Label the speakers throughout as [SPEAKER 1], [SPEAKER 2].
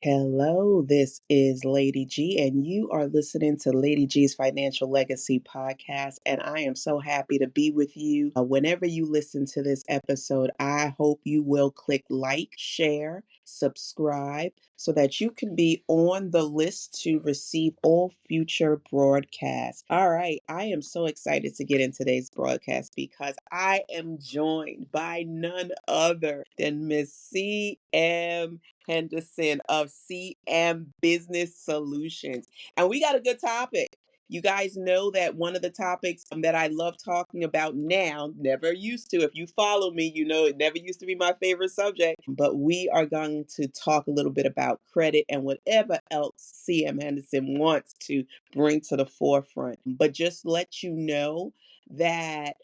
[SPEAKER 1] Hello, this is Lady G, and you are listening to Lady G's Financial Legacy Podcast. And I am so happy to be with you. Whenever you listen to this episode, I hope you will click like, share, subscribe, so that you can be on the list to receive all future broadcasts. All right, I am so excited to get in today's broadcast because I am joined by none other than Miss CM Henderson of CM Business Solutions. And we got a good topic. You guys know that one of the topics that I love talking about now, never used to. If you follow me, you know it never used to be my favorite subject. But we are going to talk a little bit about credit and whatever else CM Henderson wants to bring to the forefront. But just let you know that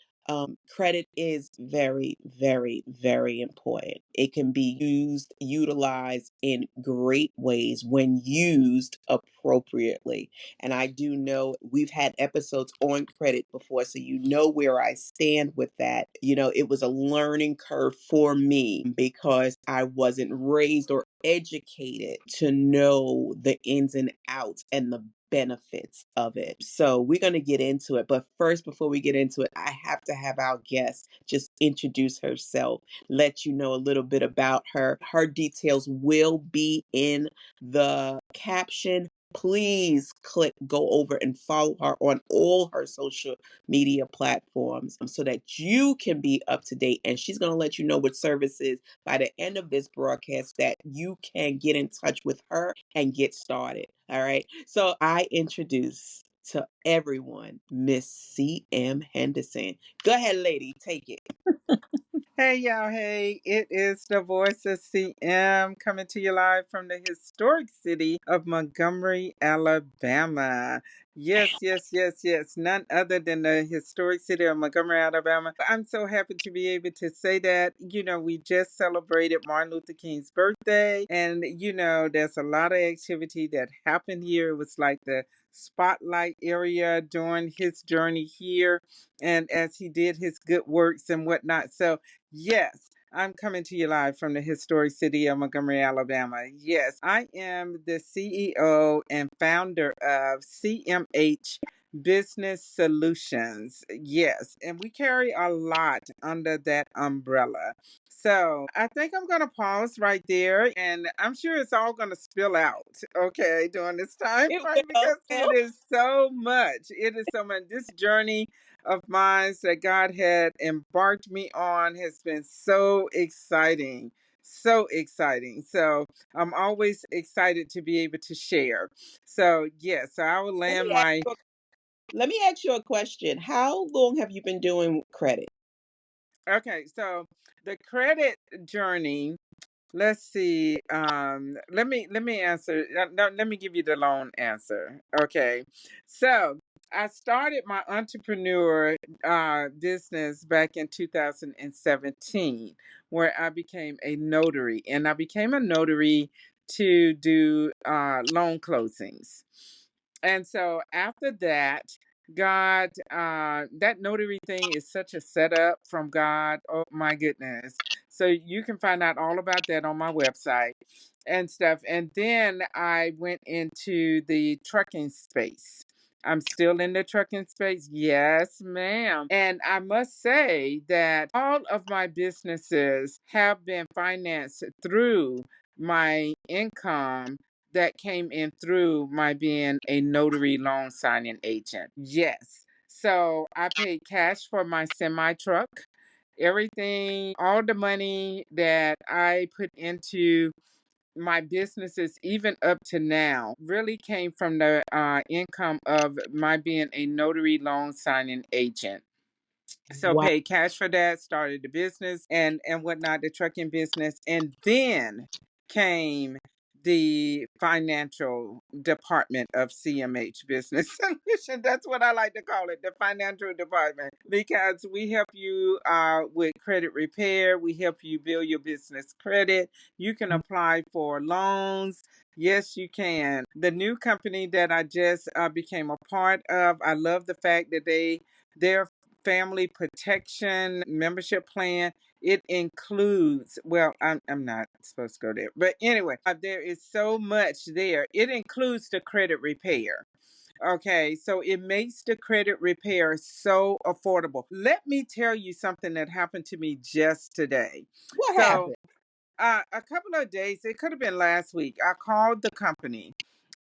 [SPEAKER 1] credit is very, very, very important. It can be utilized in great ways when used appropriately. And I do know we've had episodes on credit before, so you know where I stand with that. You know, it was a learning curve for me because I wasn't raised or educated to know the ins and outs and the benefits of it. So we're going to get into it. But first, before we get into it, I have to have our guest just introduce herself, let you know a little bit about her. Her details will be in the caption. Please go over and follow her on all her social media platforms so that you can be up to date. And she's going to let you know what services by the end of this broadcast that you can get in touch with her and get started. All right. So I introduce to everyone Miss CM Henderson. Go ahead, lady. Take it.
[SPEAKER 2] Hey, y'all. Hey, it is the voice of CM coming to you live from the historic city of Montgomery, Alabama. Yes, yes, yes, yes. None other than the historic city of Montgomery, Alabama. I'm so happy to be able to say that. You know, we just celebrated Martin Luther King's birthday, and, you know, there's a lot of activity that happened here. It was like the spotlight area during his journey here and as he did his good works and whatnot. So, yes, I'm coming to you live from the historic city of Montgomery, Alabama. Yes, I am the CEO and founder of CMH Business Solutions. Yes, and we carry a lot under that umbrella. So I think I'm going to pause right there, and I'm sure it's all going to spill out, okay, during this time
[SPEAKER 1] It
[SPEAKER 2] frame
[SPEAKER 1] will.
[SPEAKER 2] because it is so much. It is so much. This journey of mine that God had embarked me on has been so exciting. So exciting. So I'm always excited to be able to share. So, yes, so I will
[SPEAKER 1] Let
[SPEAKER 2] land
[SPEAKER 1] me ask
[SPEAKER 2] my.
[SPEAKER 1] you, let me ask you a question. How long have you been doing credit?
[SPEAKER 2] Okay, so the credit journey. Let's see. Let me answer. No, let me give you the long answer. Okay, so I started my entrepreneur business back in 2017, where I became a notary, and I became a notary to do loan closings. And so after that, God, that notary thing is such a setup from God. Oh my goodness. So you can find out all about that on my website and stuff. And then I went into the trucking space. I'm still in the trucking space. Yes, ma'am. And I must say that all of my businesses have been financed through my income that came in through my being a notary loan signing agent. Yes. So I paid cash for my semi truck. Everything, all the money that I put into my businesses, even up to now, really came from the income of my being a notary loan signing agent. So
[SPEAKER 1] Wow.
[SPEAKER 2] paid cash for that, started the business and whatnot, the trucking business, and then came the financial department of CMH Business Solution. That's what I like to call it, the financial department, because we help you with credit repair. We help you build your business credit. You can apply for loans. Yes, you can. The new company that I just became a part of, I love the fact that they're family protection membership plan, it includes, well, I'm not supposed to go there, but anyway, there is so much there. It includes the credit repair. Okay, so it makes the credit repair so affordable. Let me tell you something that happened to me just today.
[SPEAKER 1] What
[SPEAKER 2] So,
[SPEAKER 1] happened?
[SPEAKER 2] a couple of days, it could have been last week, I called the company.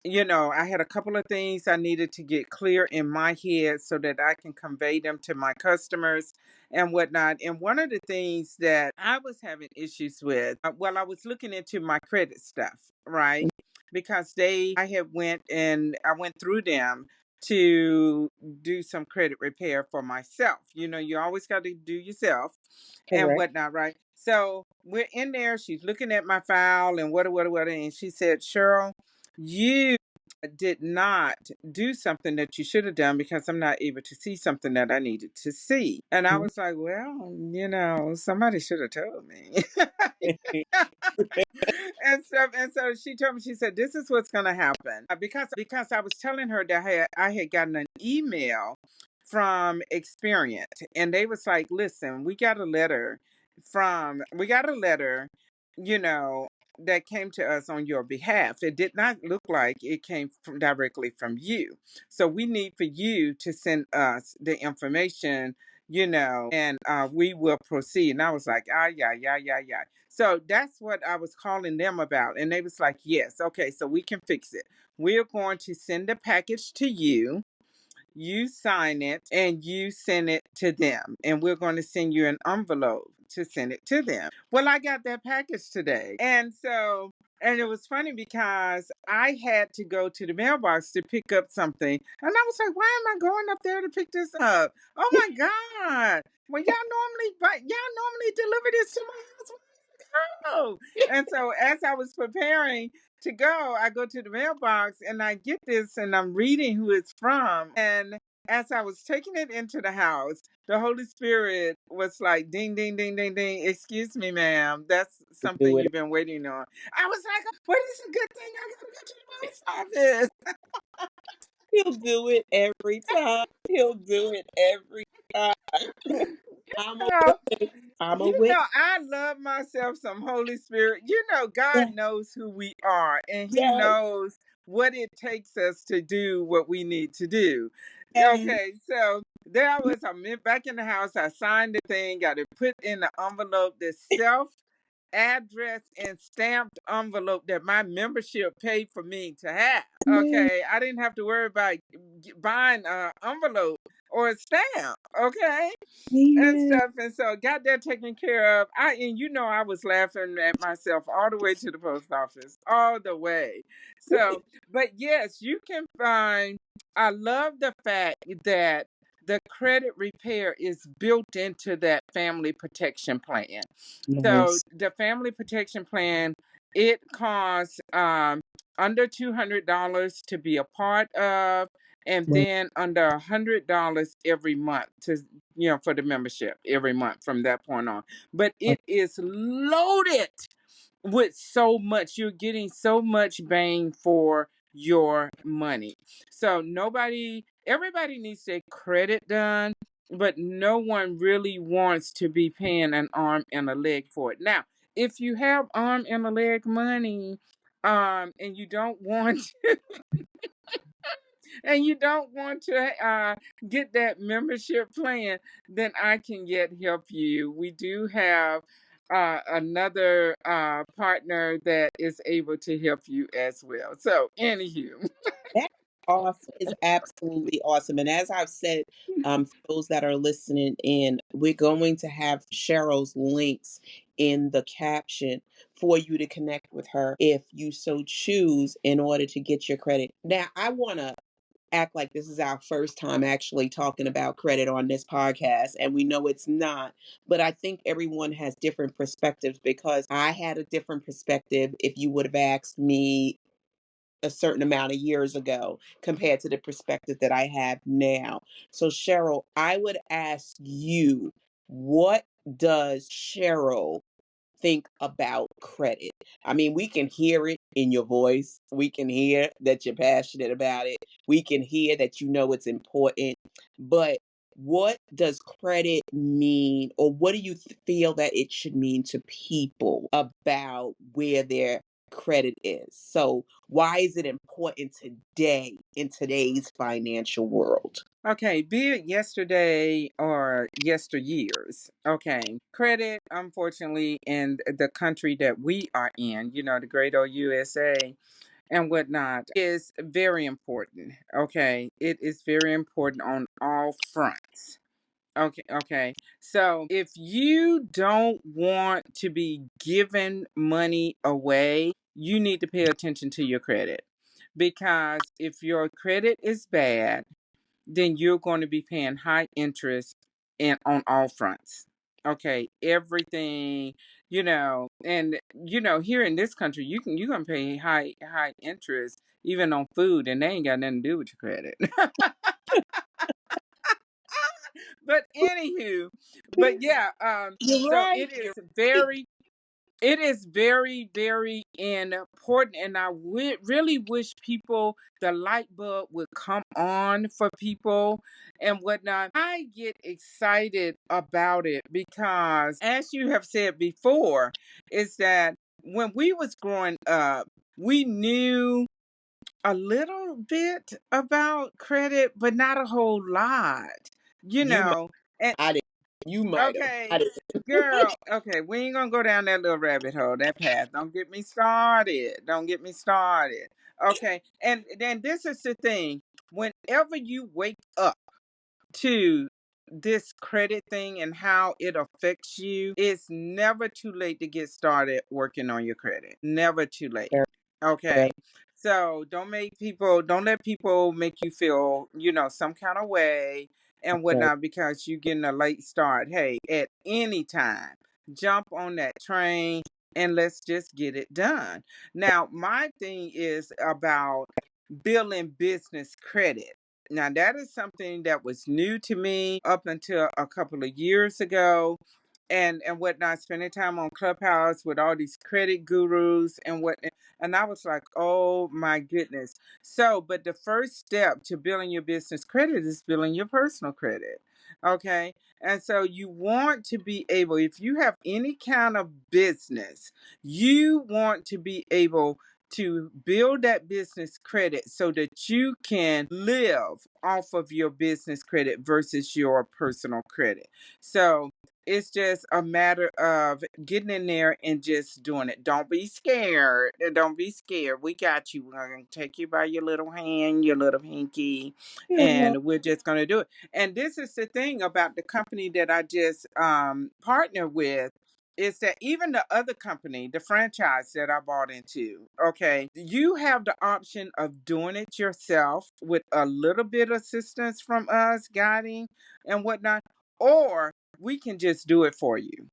[SPEAKER 2] I had a couple of things I needed to get clear in my head so that I can convey them to my customers and whatnot. And one of the things that I was having issues with, well, I was looking into my credit stuff, right? Because I had I went through them to do some credit repair for myself. You always got to do yourself and
[SPEAKER 1] Correct.
[SPEAKER 2] whatnot, right? So we're in there. She's looking at my file and what, and she said, "Cheryl, you did not do something that you should have done because I'm not able to see something that I needed to see." And I
[SPEAKER 1] Mhm.
[SPEAKER 2] was like, well, somebody should have told me. And stuff. And so she told me, she said, "This is what's going to happen." Because I was telling her that I had gotten an email from Experience, and they was like, "Listen, we got a letter, you know, that came to us on your behalf. It did not look like it came directly from you. So we need for you to send us the information, and we will proceed." And I was like, ah, yeah, yeah, yeah, yeah. So that's what I was calling them about. And they was like, "Yes, okay, so we can fix it. We're going to send a package to you. You sign it and you send it to them. And we're going to send you an envelope to send it to them." Well, I got that package today. And it was funny because I had to go to the mailbox to pick up something. And I was like, why am I going up there to pick this up? Oh my God. Well, y'all normally deliver this to my house. Oh. And so as I was preparing to go, I go to the mailbox and I get this and I'm reading who it's from. And as I was taking it into the house, the Holy Spirit was like, ding, ding, ding, ding, ding. "Excuse me, ma'am. That's something
[SPEAKER 1] Do it.
[SPEAKER 2] you've been waiting on." I was like, "What is a good thing? I gotta go to the post office."
[SPEAKER 1] He'll do it every time. He'll do it every time. I'm a
[SPEAKER 2] know,
[SPEAKER 1] witness. I'm a witness.
[SPEAKER 2] I love myself some Holy Spirit. God
[SPEAKER 1] Yes.
[SPEAKER 2] knows who we are, and He
[SPEAKER 1] Yes.
[SPEAKER 2] knows what it takes us to do what we need to do.
[SPEAKER 1] Yes.
[SPEAKER 2] Okay, so there I was. Back in the house. I signed the thing, got it put in the envelope, the self address and stamped envelope that my membership paid for me to have.
[SPEAKER 1] Yes.
[SPEAKER 2] Okay, I didn't have to worry about buying an envelope or a stamp. Okay, and
[SPEAKER 1] Yes.
[SPEAKER 2] stuff. And so got that taken care of. I was laughing at myself all the way to the post office, all the way. So, but yes, you can find. I love the fact that the credit repair is built into that family protection plan. So
[SPEAKER 1] Nice.
[SPEAKER 2] the family protection plan, it costs under $200 to be a part of, and
[SPEAKER 1] Right.
[SPEAKER 2] then under $100 every month for the membership every month from that point on. But it is loaded with so much. You're getting so much bang for your money. So everybody needs their credit done, but no one really wants to be paying an arm and a leg for it. Now, if you have arm and a leg money, and you don't want to get that membership plan, then I can yet help you. We do have another partner that is able to help you as well. So, anywho.
[SPEAKER 1] That's awesome. It's absolutely awesome. And as I've said, for those that are listening in, we're going to have Cheryl's links in the caption for you to connect with her if you so choose in order to get your credit. Now, I want to act like this is our first time actually talking about credit on this podcast, and we know it's not, but I think everyone has different perspectives because I had a different perspective if you would have asked me a certain amount of years ago compared to the perspective that I have now. So, Cheryl, I would ask you, what does Cheryl think about credit? I mean, we can hear it in your voice. We can hear that you're passionate about it. We can hear that you know it's important. But what does credit mean, or what do you feel that it should mean to people about where their credit is? So, why is it important today in today's financial world?
[SPEAKER 2] Okay, be it yesterday or yesteryears. Okay, credit, unfortunately, in the country that we are in, the great old USA and whatnot, is very important. Okay, it is very important on all fronts. Okay, okay. So if you don't want to be giving money away, you need to pay attention to your credit. Because if your credit is bad, then you're going to be paying high interest and on all fronts. Okay, everything, and here in this country, you're gonna pay high interest even on food, and they ain't got nothing to do with your credit. But anywho, but yeah,
[SPEAKER 1] You're
[SPEAKER 2] so
[SPEAKER 1] right.
[SPEAKER 2] it
[SPEAKER 1] You're
[SPEAKER 2] is
[SPEAKER 1] right.
[SPEAKER 2] very it is very, very important, and I really wish people, the light bulb would come on for people and whatnot. I get excited about it because, as you have said before, is that when we was growing up, we knew a little bit about credit, but not a whole lot, you
[SPEAKER 1] You might.
[SPEAKER 2] know. And
[SPEAKER 1] I did. You might have. I
[SPEAKER 2] okay,
[SPEAKER 1] did.
[SPEAKER 2] girl, okay, we ain't gonna go down that little rabbit hole, that path. Don't get me started. Don't get me started. Okay, and then this is the thing. Whenever you wake up to this credit thing and how it affects you, it's never too late to get started working on your credit. Never too late.
[SPEAKER 1] Very, very
[SPEAKER 2] Okay. So don't let people make you feel, some kind of way and
[SPEAKER 1] right.
[SPEAKER 2] whatnot because you're getting a late start. Hey, at any time, jump on that train and let's just get it done. Now, my thing is about building business credit. Now, that is something that was new to me up until a couple of years ago. And whatnot, spending time on Clubhouse with all these credit gurus and what, and I was like, oh my goodness. So, but the first step to building your business credit is building your personal credit. Okay. And so you want to be able, if you have any kind of business, you want to be able to build that business credit so that you can live off of your business credit versus your personal credit. So it's just a matter of getting in there and just doing it. Don't be scared. Don't be scared. We got you. We're going to take you by your little hand, your little pinky,
[SPEAKER 1] Yeah.
[SPEAKER 2] and we're just going to do it. And this is the thing about the company that I just partner with is that even the other company, the franchise that I bought into, okay, you have the option of doing it yourself with a little bit of assistance from us, guiding and whatnot, or we can just do it for you.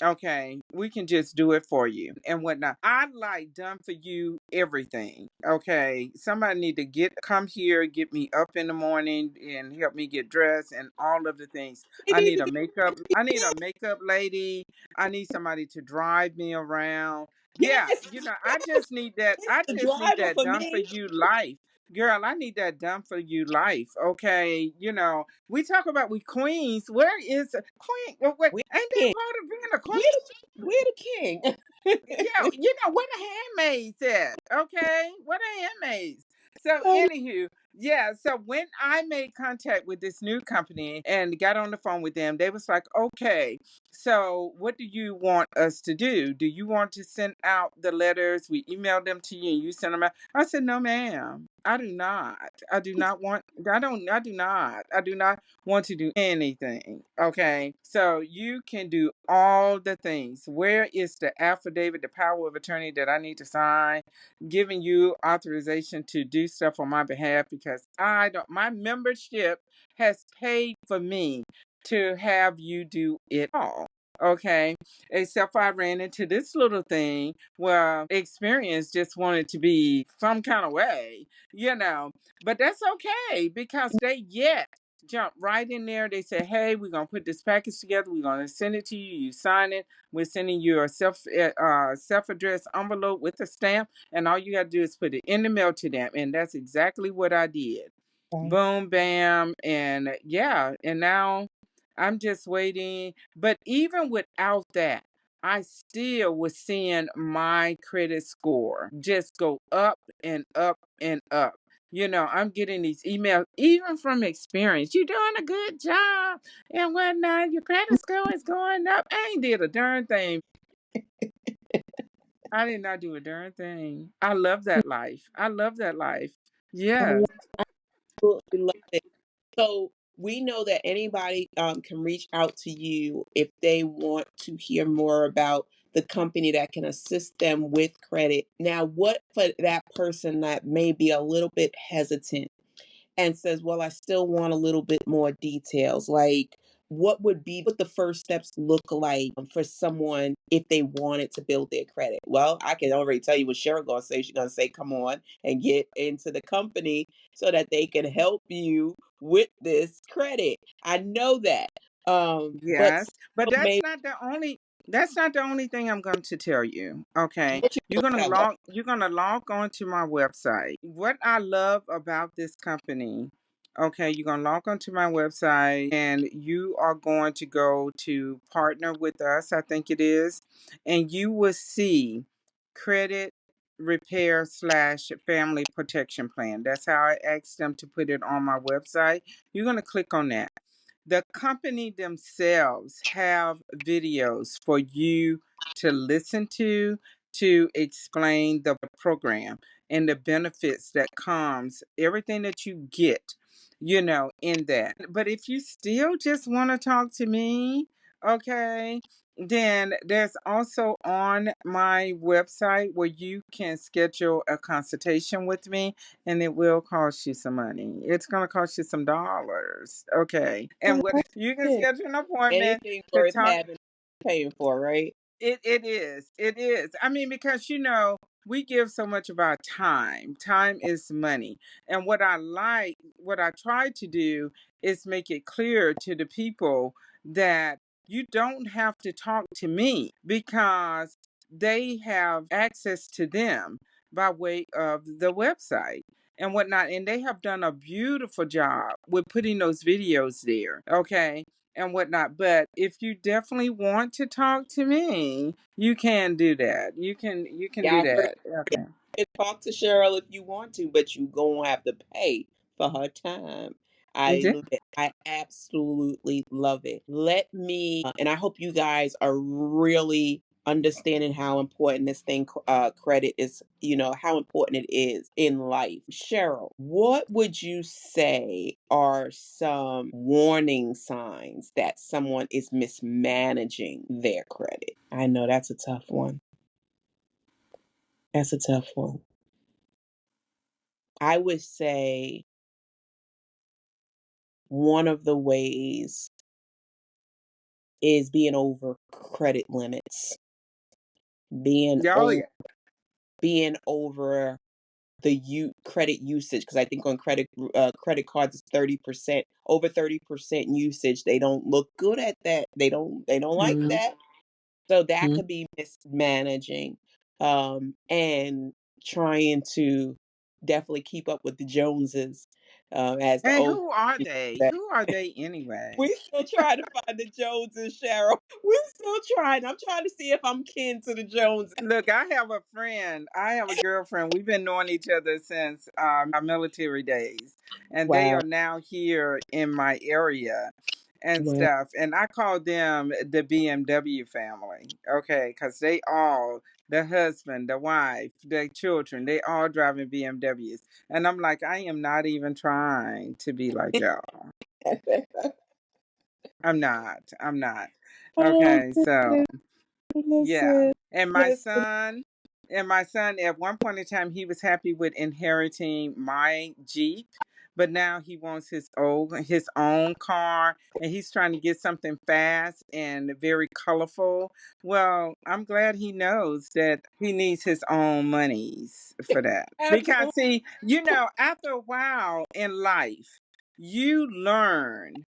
[SPEAKER 2] Okay, we can just do it for you and whatnot. I like done for you everything. Okay, somebody need to come here, get me up in the morning and help me get dressed and all of the things.
[SPEAKER 1] It needs to
[SPEAKER 2] I
[SPEAKER 1] be
[SPEAKER 2] need a makeup lady. I need somebody to drive me around. Yeah,
[SPEAKER 1] yes.
[SPEAKER 2] I just need that. I
[SPEAKER 1] The
[SPEAKER 2] just need
[SPEAKER 1] driver
[SPEAKER 2] that
[SPEAKER 1] for
[SPEAKER 2] done for
[SPEAKER 1] me.
[SPEAKER 2] you life. Girl, I need that done for you life. Okay, we talk about we queens. Where is queen? Wait,
[SPEAKER 1] We're
[SPEAKER 2] ain't
[SPEAKER 1] the
[SPEAKER 2] that
[SPEAKER 1] king.
[SPEAKER 2] part of being a queen?
[SPEAKER 1] We're the king.
[SPEAKER 2] Yeah, where the handmaids at? Okay, where the handmaids? So, anywho, yeah. So when I made contact with this new company and got on the phone with them, they was like, "Okay, so what do you want us to do? Do you want to send out the letters? We emailed them to you, and you send them out." I said, "No, ma'am. I do not. I do not want. I don't. I do not. I do not want to do anything. Okay. So you can do all the things. Where is the affidavit, the power of attorney that I need to sign, giving you authorization to do stuff on my behalf? Because my membership has paid for me to have you do it all. Okay. Except for I ran into this little thing where experience just wanted to be some kind of way, but that's okay because they yet jump right in there. They say, "Hey, we're gonna put this package together. We're gonna send it to you. You sign it. We're sending you a self addressed envelope with a stamp, and all you gotta do is put it in the mail to them." And that's exactly what I did.
[SPEAKER 1] Right.
[SPEAKER 2] boom, bam, and yeah, and now I'm just waiting. But even without that, I still was seeing my credit score just go up and up and up. I'm getting these emails, even from experience. You're doing a good job and whatnot. Your credit score is going up. I ain't did a darn thing. I did not do a darn thing. I love that life. I love that life.
[SPEAKER 1] I
[SPEAKER 2] Yes.
[SPEAKER 1] absolutely love it. So we know that anybody can reach out to you if they want to hear more about the company that can assist them with credit. Now, what for that person that may be a little bit hesitant and says, well, I still want a little bit more details. Like, what the first steps look like for someone if they wanted to build their credit? Well, I can already tell you what Cheryl gonna say. She's gonna say, come on and get into the company so that they can help you with this credit. I know that. But
[SPEAKER 2] Yes, but
[SPEAKER 1] still maybe
[SPEAKER 2] that's not the only thing I'm going to tell you. Okay.
[SPEAKER 1] what you gonna tell us.
[SPEAKER 2] You're gonna log on to my website. What I love about this company, okay, you're gonna log on to my website and you are going to go to partner with us, I think it is, and you will see credit repair slash family protection plan. That's how I asked them to put it on my website. You're gonna click on that. The company themselves have videos for you to listen to explain the program and the benefits that comes, everything that you get, in that. But if you still just want to talk to me, okay, then there's also on my website where you can schedule a consultation with me, and it will cost you some money. It's going to cost you some dollars. Okay. And what you can
[SPEAKER 1] Yeah.
[SPEAKER 2] schedule an appointment
[SPEAKER 1] Anything
[SPEAKER 2] to
[SPEAKER 1] worth
[SPEAKER 2] talk.
[SPEAKER 1] having, paying for, right?
[SPEAKER 2] It is. It is. I mean, because we give so much of our time. Time is money. And what I try to do is make it clear to the people that you don't have to talk to me because they have access to them by way of the website and whatnot. And they have done a beautiful job with putting those videos there. Okay, and whatnot. But if you definitely want to talk to me, you can do that. You can do
[SPEAKER 1] Yeah, I heard.
[SPEAKER 2] that. Okay.
[SPEAKER 1] And talk to Cheryl if you want to, but you gonna have to pay for her time.
[SPEAKER 2] Yeah.
[SPEAKER 1] I absolutely love it. Let me, and I hope you guys are really understanding how important this thing, credit is. How important it is in life. Cheryl, what would you say are some warning signs that someone is mismanaging their credit? I know that's a tough one. That's a tough one. I would say one of the ways is being over credit limits, being
[SPEAKER 2] Oh
[SPEAKER 1] over
[SPEAKER 2] yeah.
[SPEAKER 1] being over credit usage because I think on credit cards it's 30%, over 30% usage. They don't look good at that. They don't like
[SPEAKER 2] Mhm.
[SPEAKER 1] that. So that could be mismanaging, and trying to definitely keep up with the Joneses, as the
[SPEAKER 2] And
[SPEAKER 1] old
[SPEAKER 2] who are
[SPEAKER 1] people
[SPEAKER 2] they?
[SPEAKER 1] say.
[SPEAKER 2] Who are they anyway?
[SPEAKER 1] We still trying to find the Joneses, Cheryl. We're still trying. I'm trying to see if I'm kin to the Joneses.
[SPEAKER 2] Look, I have a friend. I have a girlfriend. We've been knowing each other since our military days, and they
[SPEAKER 1] Wow.
[SPEAKER 2] are now here in my area and
[SPEAKER 1] Wow.
[SPEAKER 2] stuff. And I call them the BMW family, okay? Because they all, the husband, the wife, the children, they all driving BMWs. And I'm like, I am not even trying to be like y'all. I'm not. I'm not.
[SPEAKER 1] Oh
[SPEAKER 2] Okay, so.
[SPEAKER 1] goodness.
[SPEAKER 2] Yeah.
[SPEAKER 1] Listen. Listen.
[SPEAKER 2] And my son at one point in time he was happy with inheriting my Jeep, but now he wants his own car and he's trying to get something fast and very colorful. Well, I'm glad he knows that he needs his own monies for that. Because
[SPEAKER 1] Absolutely.
[SPEAKER 2] see, after a while in life, you learn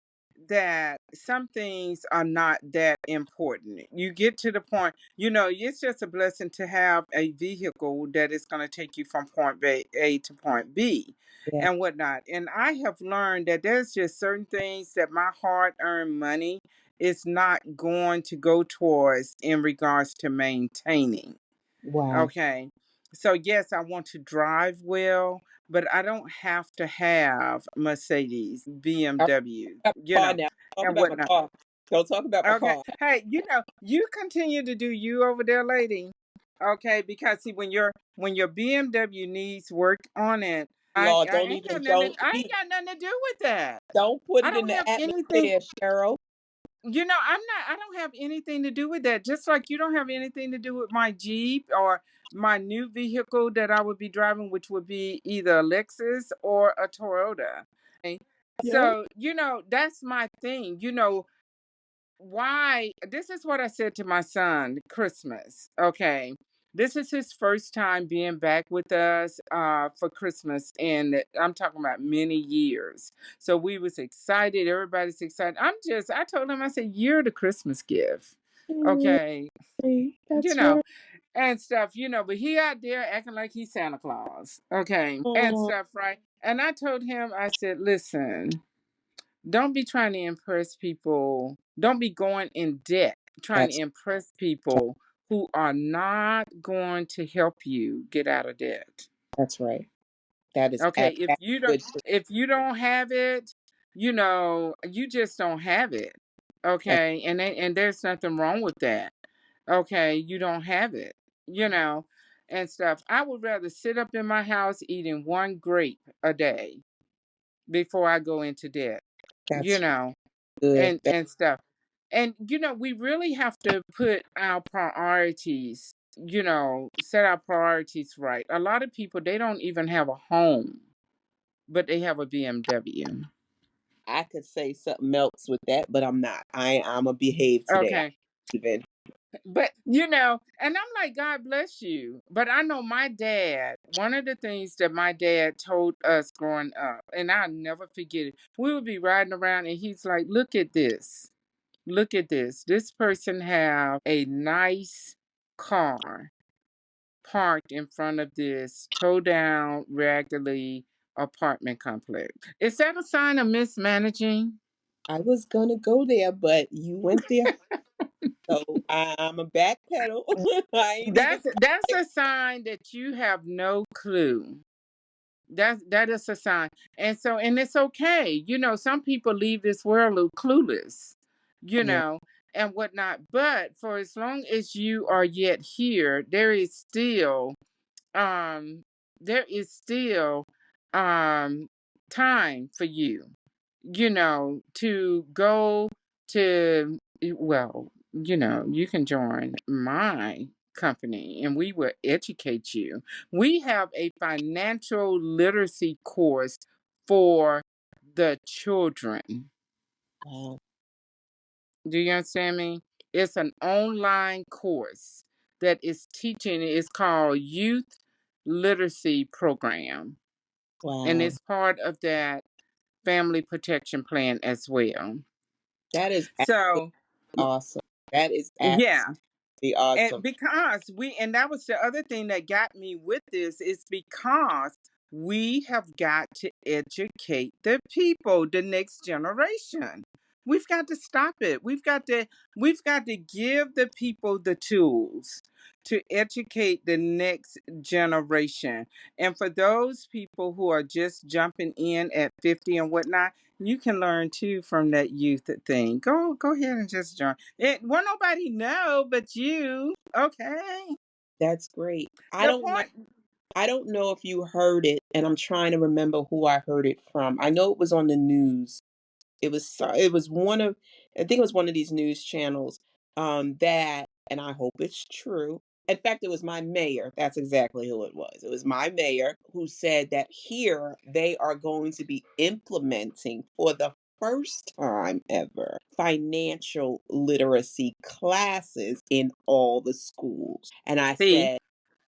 [SPEAKER 2] that some things are not that important. You get to the point, it's just a blessing to have a vehicle that is going to take you from point A to point B
[SPEAKER 1] Yeah.
[SPEAKER 2] and whatnot. And I have learned that there's just certain things that my hard earned money is not going to go towards in regards to maintaining.
[SPEAKER 1] Wow.
[SPEAKER 2] Okay. So yes, I want to drive well, but I don't have to have Mercedes,
[SPEAKER 1] All right,
[SPEAKER 2] BMW,
[SPEAKER 1] about my car now. Talk
[SPEAKER 2] and
[SPEAKER 1] about my
[SPEAKER 2] whatnot.
[SPEAKER 1] car. Don't talk about my
[SPEAKER 2] Okay.
[SPEAKER 1] car.
[SPEAKER 2] Hey, you continue to do you over there, lady. Okay, because see when your BMW needs work on it,
[SPEAKER 1] Lord,
[SPEAKER 2] I ain't got nothing I ain't got nothing to do with that.
[SPEAKER 1] don't put
[SPEAKER 2] I
[SPEAKER 1] it in
[SPEAKER 2] don't
[SPEAKER 1] the
[SPEAKER 2] have anything.
[SPEAKER 1] atmosphere, Cheryl.
[SPEAKER 2] I don't have anything to do with that. Just like you don't have anything to do with my Jeep or my new vehicle that I would be driving, which would be either a Lexus or a Toyota. Okay.
[SPEAKER 1] Yeah.
[SPEAKER 2] So, that's my thing. Why? This is what I said to my son Christmas. Okay. This is his first time being back with us for Christmas, and I'm talking about many years. So we was excited. Everybody's excited. I told him, I said, you're the Christmas gift.
[SPEAKER 1] Mm,
[SPEAKER 2] Okay. You
[SPEAKER 1] that's
[SPEAKER 2] know,
[SPEAKER 1] right.
[SPEAKER 2] and stuff, but he out there acting like he's Santa Claus. Okay. And
[SPEAKER 1] Oh,
[SPEAKER 2] stuff, right? And I told him, I said, listen, don't be trying to impress people. Don't be going in debt trying to
[SPEAKER 1] that's
[SPEAKER 2] impress people who are not going to help you get out of debt.
[SPEAKER 1] that's right. That is
[SPEAKER 2] Okay, if
[SPEAKER 1] that's
[SPEAKER 2] you don't
[SPEAKER 1] good.
[SPEAKER 2] if you don't have it, you just don't have it.
[SPEAKER 1] That's,
[SPEAKER 2] Okay? And there's nothing wrong with that. Okay, you don't have it, you know, and stuff. I would rather sit up in my house eating one grape a day before I go into debt. You
[SPEAKER 1] that's
[SPEAKER 2] know,
[SPEAKER 1] good.
[SPEAKER 2] and stuff. And we really have to put our priorities, set our priorities right. A lot of people, they don't even have a home, but they have a BMW.
[SPEAKER 1] I could say something else with that, but I'm not. I'm a behave today.
[SPEAKER 2] Okay.
[SPEAKER 1] Even
[SPEAKER 2] But and I'm like, God bless you. But I know my dad, one of the things that my dad told us growing up, and I'll never forget it, we would be riding around and he's like, look at this. Look at this. This person have a nice car parked in front of this toe down, raggedy apartment complex. Is that a sign of mismanaging?
[SPEAKER 1] I was gonna go there, but you went there, so I'm a backpedal. I ain't even.
[SPEAKER 2] That's a sign that you have no clue. That is a sign. And it's okay. Some people leave this world a little clueless, you
[SPEAKER 1] Yeah.
[SPEAKER 2] know, and whatnot. But for as long as you are yet here, um there is still time for you, to go to, well, you can join my company and we will educate you. We have a financial literacy course for the children.
[SPEAKER 1] Wow.
[SPEAKER 2] Do you understand me? It's an online course that is teaching, it's called Youth Literacy Program, and
[SPEAKER 1] Wow.
[SPEAKER 2] it's part of that family protection plan as well.
[SPEAKER 1] That is absolutely
[SPEAKER 2] So,
[SPEAKER 1] awesome. That is
[SPEAKER 2] yeah.
[SPEAKER 1] absolutely
[SPEAKER 2] And
[SPEAKER 1] awesome.
[SPEAKER 2] and that was the other thing that got me with this, is because we have got to educate the people, the next generation. We've got to stop it. We've got to give the people the tools to educate the next generation. And for those people who are just jumping in at 50 and whatnot, you can learn too from that youth thing. Go ahead and just join. It won't nobody know but you. Okay.
[SPEAKER 1] That's great. I
[SPEAKER 2] The
[SPEAKER 1] don't know.
[SPEAKER 2] point.
[SPEAKER 1] I don't know if you heard it, and I'm trying to remember who I heard it from. I know it was on the news. It was one of, I think it was one of these news channels, that, and I hope it's true. In fact, it was my mayor. That's exactly who it was. It was my mayor who said that here they are going to be implementing for the first time ever financial literacy classes in all the schools. And I
[SPEAKER 2] See,
[SPEAKER 1] said,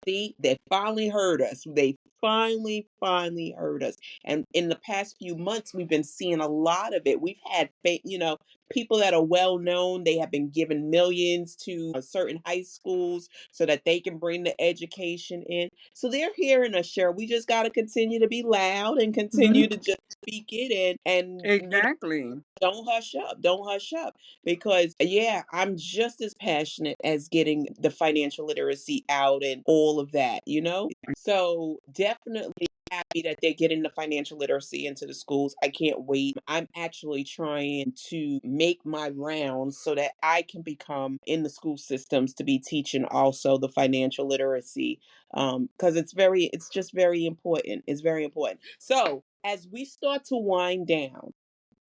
[SPEAKER 1] see, they finally heard us. They finally heard us. And in the past few months, we've been seeing a lot of it. We've had, people that are well known. They have been given millions to certain high schools so that they can bring the education in. So they're hearing us, share. We just got to continue to be loud and
[SPEAKER 2] Mhm.
[SPEAKER 1] continue to just speak it and
[SPEAKER 2] Exactly.
[SPEAKER 1] don't hush up. Don't hush up. Because, yeah, I'm just as passionate as getting the financial literacy out and all of that. So definitely happy that they're getting the financial literacy into the schools. I can't wait. I'm actually trying to make my rounds so that I can become in the school systems to be teaching also the financial literacy. Because it's just very important. It's very important. So as we start to wind down,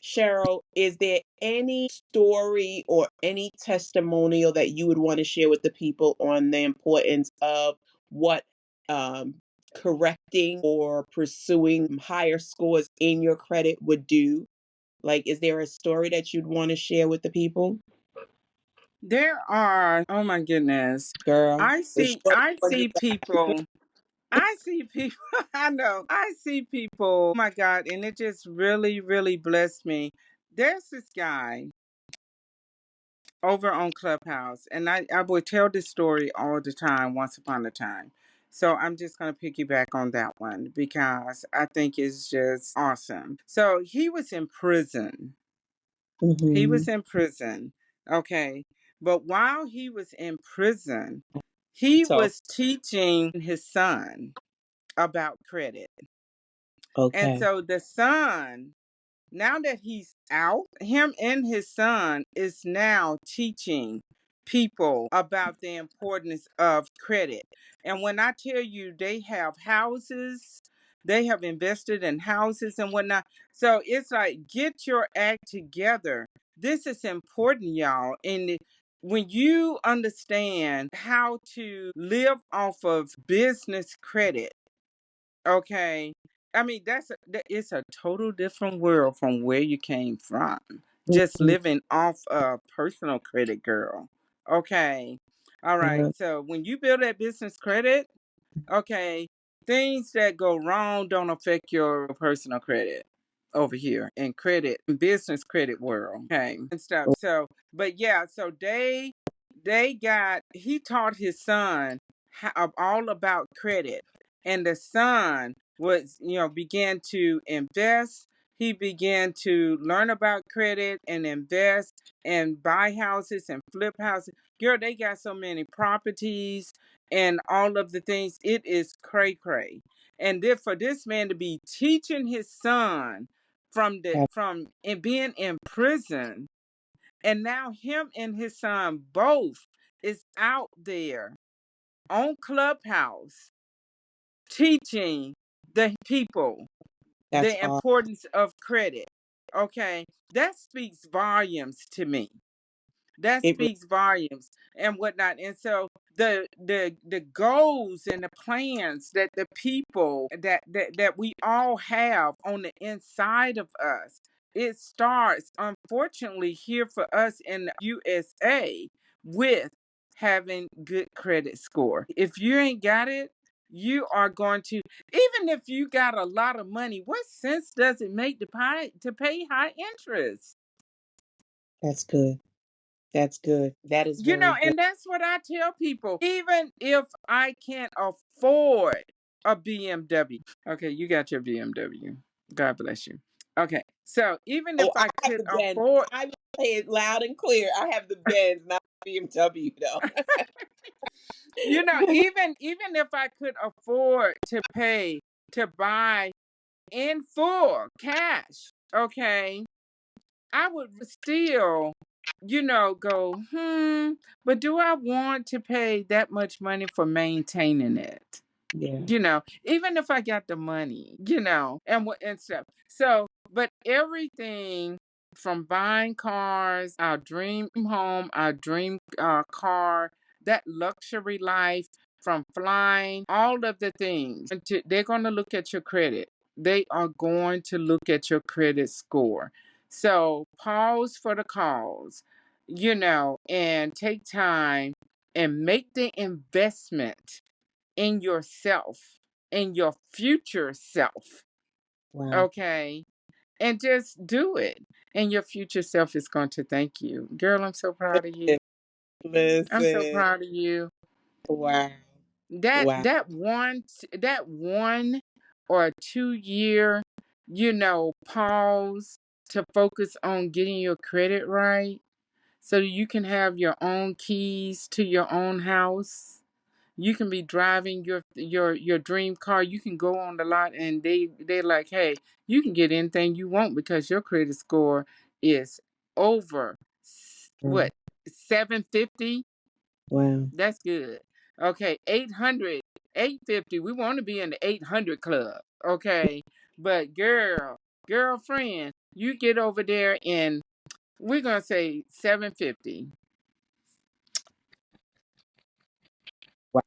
[SPEAKER 1] Cheryl, is there any story or any testimonial that you would want to share with the people on the importance of what um, correcting or pursuing higher scores in your credit would do? Like, is there a story that you'd want to share with the people?
[SPEAKER 2] There are, oh my goodness.
[SPEAKER 1] Girl,
[SPEAKER 2] I
[SPEAKER 1] the
[SPEAKER 2] see
[SPEAKER 1] short
[SPEAKER 2] I
[SPEAKER 1] one you
[SPEAKER 2] see people. I see people. I know. I see people. Oh my God, and it just really really blessed me. There's this guy over on Clubhouse, and I would tell this story all the time, once upon a time. So I'm just going to piggyback on that one because I think it's just awesome. So he was in prison. He
[SPEAKER 1] got.
[SPEAKER 2] was in prison. Okay. But while he was in prison, he
[SPEAKER 1] So,
[SPEAKER 2] was teaching his son about credit. And
[SPEAKER 1] okay.
[SPEAKER 2] so the son, now that he's out, him and his son is now teaching people about the importance of credit. And when I tell you they have houses, they have invested in houses and whatnot. So it's like, get your act together. This is important, y'all. And when you understand how to live off of business credit, okay. I mean, it's a total different world from where you came from. Just
[SPEAKER 1] Mhm.
[SPEAKER 2] living off of personal credit, girl. Okay. All right.
[SPEAKER 1] Yeah,
[SPEAKER 2] So when you build that business credit, okay, things that go wrong don't affect your personal credit over here in credit business credit world, okay, and stuff. So but yeah, so they got he taught his son all about credit, and the son was, began to invest. He began to learn about credit and invest and buy houses and flip houses. Girl, they got so many properties and all of the things. It is cray cray. And then for this man to be teaching his son from being in prison, and now him and his son both is out there on Clubhouse teaching the people
[SPEAKER 1] that's
[SPEAKER 2] the
[SPEAKER 1] all.
[SPEAKER 2] importance of credit. Okay, that speaks volumes to me. That
[SPEAKER 1] It really,
[SPEAKER 2] speaks volumes and whatnot. And so the goals and the plans that the people that we all have on the inside of us, it starts unfortunately here for us in the USA with having good credit score. If you ain't got it, you are going to, even if you got a lot of money, what sense does it make to pay high interest?
[SPEAKER 1] that's good. That's good. That is very good.
[SPEAKER 2] And that's what I tell people. Even if I can't afford a BMW, okay, you got your BMW. God bless you. Okay, so even if
[SPEAKER 1] Oh, I
[SPEAKER 2] I
[SPEAKER 1] have
[SPEAKER 2] could
[SPEAKER 1] the Benz.
[SPEAKER 2] afford,
[SPEAKER 1] I will say it loud and clear. I have the Benz, not the BMW, though.
[SPEAKER 2] even if I could afford to pay to buy in full cash, okay, I would still, go, but do I want to pay that much money for maintaining it?
[SPEAKER 1] Yeah,
[SPEAKER 2] Even if I got the money, and what and stuff. So, but everything from buying cars, our dream home, our dream car, that luxury life, from flying, all of the things, they're going to look at your credit. They are going to look at your credit score. So, pause for the cause, and take time and make the investment in yourself. and your future self.
[SPEAKER 1] Wow.
[SPEAKER 2] Okay. And just do it. And your future self is going to thank you. Girl, I'm so proud of you. I'm so
[SPEAKER 1] Listen.
[SPEAKER 2] proud of you.
[SPEAKER 1] Wow.
[SPEAKER 2] That
[SPEAKER 1] Wow.
[SPEAKER 2] that 1 or 2 year, pause to focus on getting your credit right so you can have your own keys to your own house. You can be driving your dream car. You can go on the lot and they're like, hey, you can get anything you want because your credit score is over what, 750.
[SPEAKER 1] Wow.
[SPEAKER 2] That's good. Okay, 800, 850. We want to be in the 800 club. Okay, but girlfriend, you get over there in, we're gonna say 750.
[SPEAKER 1] Wow.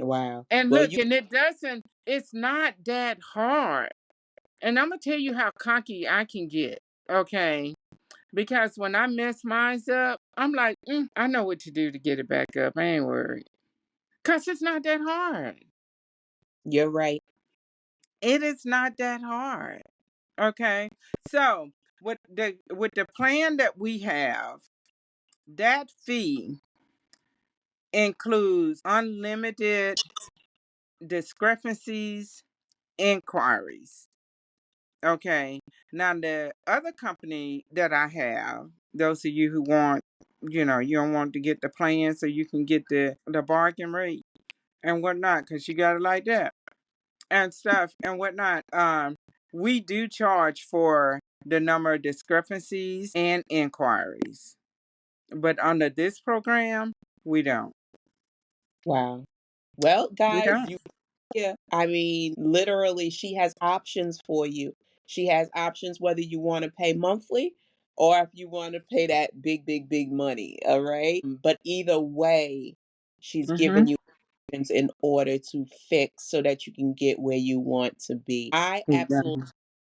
[SPEAKER 1] Wow.
[SPEAKER 2] And
[SPEAKER 1] Well,
[SPEAKER 2] look,
[SPEAKER 1] you
[SPEAKER 2] and it's not that hard. And I'm gonna tell you how cocky I can get. Okay, because when I mess mine up, I'm like, I know what to do to get it back up. I ain't worried. Cause it's not that hard.
[SPEAKER 1] you're right.
[SPEAKER 2] It is not that hard. Okay. So with the plan that we have, that fee includes unlimited discrepancies inquiries. Okay. Now the other company that I have, those of you who want, you don't want to get the plan so you can get the bargain rate and whatnot, because you got it like that and stuff and whatnot. We do charge for the number of discrepancies and inquiries, but under this program, we don't.
[SPEAKER 1] Wow. Well,
[SPEAKER 2] We
[SPEAKER 1] guys,
[SPEAKER 2] don't.
[SPEAKER 1] yeah. I mean, literally, she has options for you. She has options whether you want to pay monthly or if you want to pay that big, big, big money. All right. But either way, she's
[SPEAKER 2] Mm-hmm.
[SPEAKER 1] giving you options in order to fix so that you can get where you want to be. I absolutely
[SPEAKER 2] Exactly.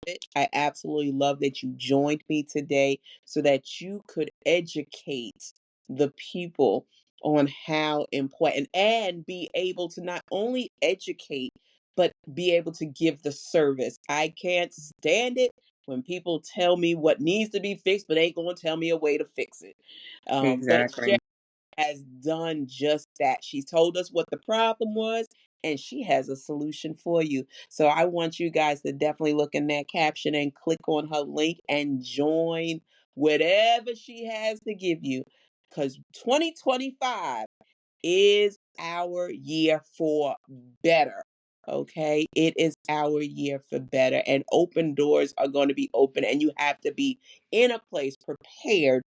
[SPEAKER 1] it. I absolutely love that you joined me today so that you could educate the people on how important and be able to not only educate, but be able to give the service. I can't stand it when people tell me what needs to be fixed, but ain't going to tell me a way to fix it. But
[SPEAKER 2] Exactly.
[SPEAKER 1] has done just that. She told us what the problem was, and she has a solution for you. So I want you guys to definitely look in that caption and click on her link and join whatever she has to give you. Because 2025 is our year for better. Okay, it is our year for better, and open doors are going to be open, and you have to be in a place prepared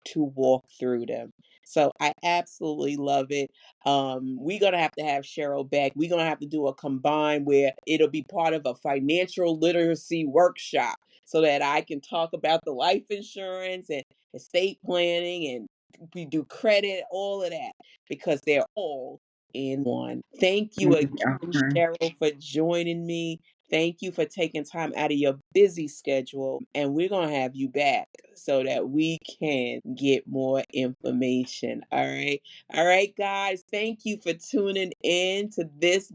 [SPEAKER 1] to walk through them. So I absolutely love it. We're gonna have to have Cheryl back. We're gonna have to do a combine where it'll be part of a financial literacy workshop so that I can talk about the life insurance and estate planning and we do credit, all of that, because they're all in one. Thank you again,
[SPEAKER 2] Okay.
[SPEAKER 1] Cheryl, for joining me. Thank you for taking time out of your busy schedule. And we're going to have you back so that we can get more information. All right. All right, guys. Thank you for tuning in to this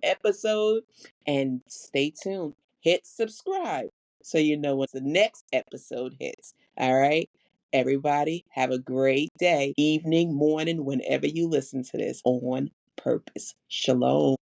[SPEAKER 1] episode and stay tuned. Hit subscribe so you know when the next episode hits. All right. Everybody, have a great day, evening, morning, whenever you listen to this on purpose. Shalom.